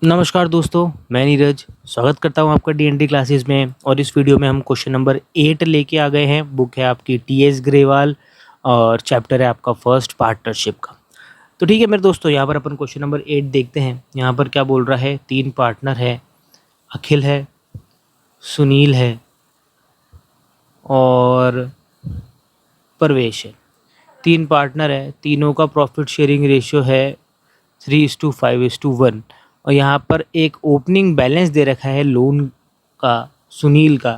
नमस्कार दोस्तों, मैं नीरज स्वागत करता हूं आपका डीएनडी क्लासेस में। और इस वीडियो में हम क्वेश्चन नंबर 8 लेके आ गए हैं। बुक है आपकी टीएस ग्रेवाल और चैप्टर है आपका फर्स्ट पार्टनरशिप का। तो ठीक है मेरे दोस्तों, यहाँ पर अपन क्वेश्चन नंबर 8 देखते हैं। यहाँ पर क्या बोल रहा है, 3 पार्टनर है, अखिल है, सुनील है और परवेश है। 3 पार्टनर है, तीनों का प्रॉफिट शेयरिंग रेशियो है 3:5:1। और यहाँ पर एक ओपनिंग बैलेंस दे रखा है लोन का सुनील का,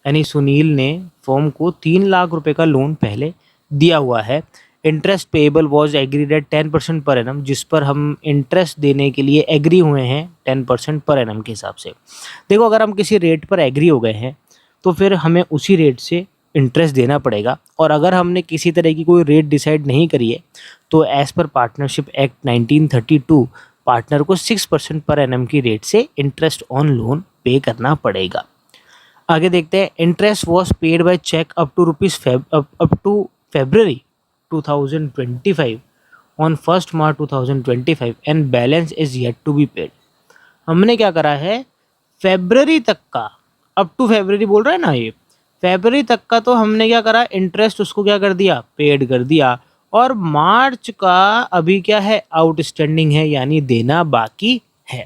यानी सुनील ने फर्म को 3 लाख रुपए का लोन पहले दिया हुआ है। Interest payable was agreed at 10% per annum, जिस पर हम इंटरेस्ट देने के लिए एग्री हुए हैं 10% पर एनम के हिसाब से। देखो, अगर हम किसी रेट पर एग्री हो गए हैं तो फिर हमें उसी रेट से इंटरेस्ट देना पड़ेगा। और अगर हमने किसी तरह की कोई रेट डिसाइड नहीं करी है तो as per partnership act 1932 partner को 6% पर एनम की रेट से इंटरेस्ट ऑन लोन पे करना पड़ेगा। आगे देखते हैं। Interest was paid by cheque up to February 2025 on 1 March 2025 and balance is yet to be paid. हमने क्या करा है, फेब्रवरी तक का, अप टू फेब्रवरी बोल रहा है ना, ये फेब्रवरी तक का तो हमने क्या करा, इंटरेस्ट उसको क्या कर दिया, पेड कर दिया। और मार्च का अभी क्या है, आउटस्टैंडिंग है, यानी देना बाकी है।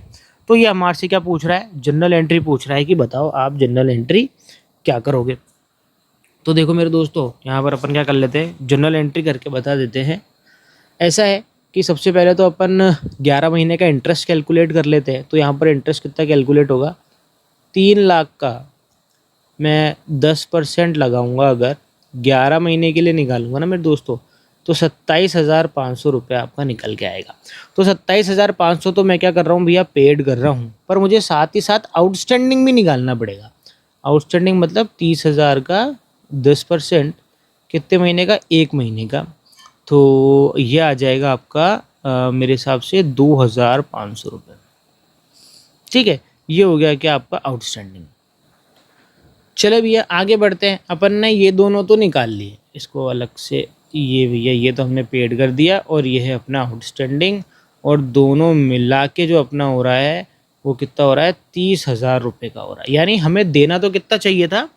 तो ये हमारे से क्या पूछ रहा है, जनरल एंट्री पूछ रहा है कि बताओ आप जनरल एंट्री क्या करोगे। तो देखो मेरे दोस्तों, यहाँ पर अपन क्या कर लेते हैं, जनरल एंट्री करके बता देते हैं। ऐसा है कि सबसे पहले तो अपन 11 महीने का इंटरेस्ट कैलकुलेट कर लेते हैं। तो यहाँ पर इंटरेस्ट कितना कैलकुलेट होगा, 3 लाख का मैं 10% लगाऊंगा, अगर 11 महीने के लिए निकालूंगा ना मेरे दोस्तों, तो 27,500 रुपये आपका निकल के आएगा। तो 27,500 तो मैं क्या कर रहा हूँ भैया, पेड कर रहा हूँ, पर मुझे साथ ही साथ आउटस्टैंडिंग भी निकालना पड़ेगा। आउटस्टैंडिंग मतलब 30,000 का 10% कितने महीने का, 1 महीने का। तो ये आ जाएगा आपका मेरे हिसाब से 2,500 रुपये। ठीक है, ये हो गया क्या आपका आउटस्टैंडिंग। चलो भैया आगे बढ़ते हैं। अपन ने ये दोनों तो निकाल लिए, इसको अलग से, ये भैया ये तो हमने पेड कर दिया और ये है अपना आउटस्टैंडिंग। और दोनों मिला के जो अपना हो रहा है वो कितना हो रहा है, 30,000 रुपये का हो रहा है। यानी हमें देना तो कितना चाहिए था,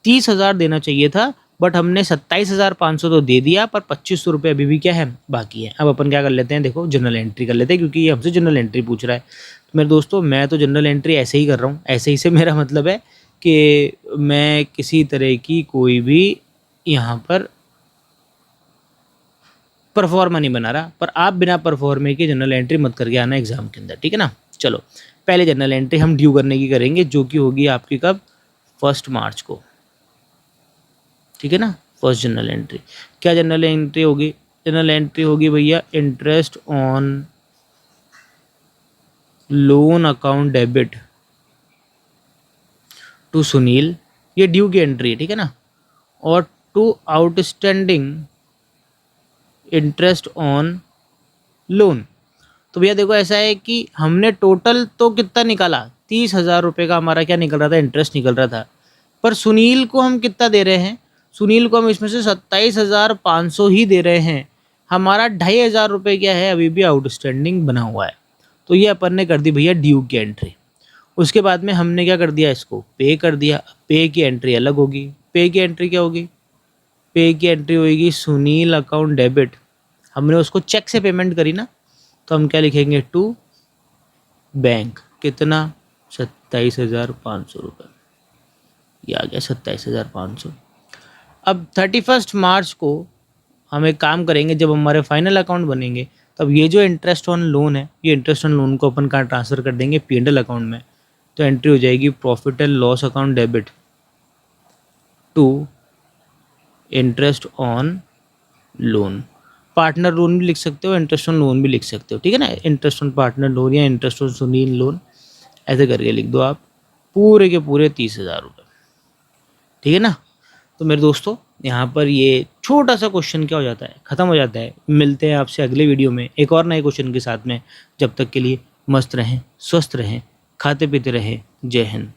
30,000 देना चाहिए था, बट हमने 27,500 तो दे दिया, पर 2,500 रुपये अभी भी क्या है, बाकी है। अब अपन क्या कर लेते हैं, देखो जनरल एंट्री कर लेते हैं, क्योंकि ये हमसे जनरल एंट्री पूछ रहा है। तो मेरे दोस्तों, मैं तो जनरल एंट्री ऐसे ही कर रहा हूँ। ऐसे ही से मेरा मतलब है कि मैं किसी तरह की कोई भी यहाँ पर परफॉर्मा नहीं बना रहा, पर आप बिना परफॉर्मे के जनरल एंट्री मत करके आना एग्जाम के अंदर, ठीक है ना। चलो, पहले जनरल एंट्री हम ड्यू करने की करेंगे, जो कि होगी आपकी कब, 1 मार्च को, ठीक है ना। फर्स्ट जनरल एंट्री, क्या जनरल एंट्री होगी, जनरल एंट्री होगी भैया interest on loan account debit to Sunil, ये ड्यू की एंट्री है, ठीक है ना। और to outstanding interest on loan. तो भैया देखो, ऐसा है कि हमने टोटल तो कितना निकाला, 30,000 रुपये का हमारा क्या निकल रहा था, इंटरेस्ट निकल रहा था। पर सुनील को हम कितना दे रहे हैं, सुनील को हम इसमें से 27,500 ही दे रहे हैं। हमारा 2,500 रुपये क्या है, अभी भी आउटस्टैंडिंग बना हुआ है। तो ये अपन ने कर दी भैया ड्यू की एंट्री। उसके बाद में हमने क्या कर दिया, इसको पे कर दिया। पे की एंट्री अलग होगी। पे की एंट्री क्या होगी, पे की एंट्री होगी सुनील अकाउंट डेबिट, हमने उसको चेक से पेमेंट करी ना, तो हम क्या लिखेंगे, टू बैंक, कितना, 27,500 रुपये। ये आ गया 27,500। अब 31 मार्च को हम एक काम करेंगे, जब हमारे फाइनल अकाउंट बनेंगे, तब ये जो इंटरेस्ट ऑन लोन है, ये इंटरेस्ट ऑन लोन को अपन कहाँ ट्रांसफ़र कर देंगे, P&L अकाउंट में। तो एंट्री हो जाएगी profit and loss account debit to interest on loan. Partner loan भी लिख सकते हो, इंटरेस्ट ऑन लोन भी लिख सकते हो, ठीक है ना। इंटरेस्ट ऑन पार्टनर लोन या इंटरेस्ट ऑन सुनील लोन, ऐसे करके लिख दो आप, पूरे के पूरे 30,000 रुपये, ठीक है ना। तो मेरे दोस्तों, यहाँ पर ये छोटा सा क्वेश्चन क्या हो जाता है, ख़त्म हो जाता है। मिलते हैं आपसे अगले वीडियो में एक और नए क्वेश्चन के साथ में। जब तक के लिए मस्त रहें, स्वस्थ रहें, खाते पीते रहें। जय हिंद।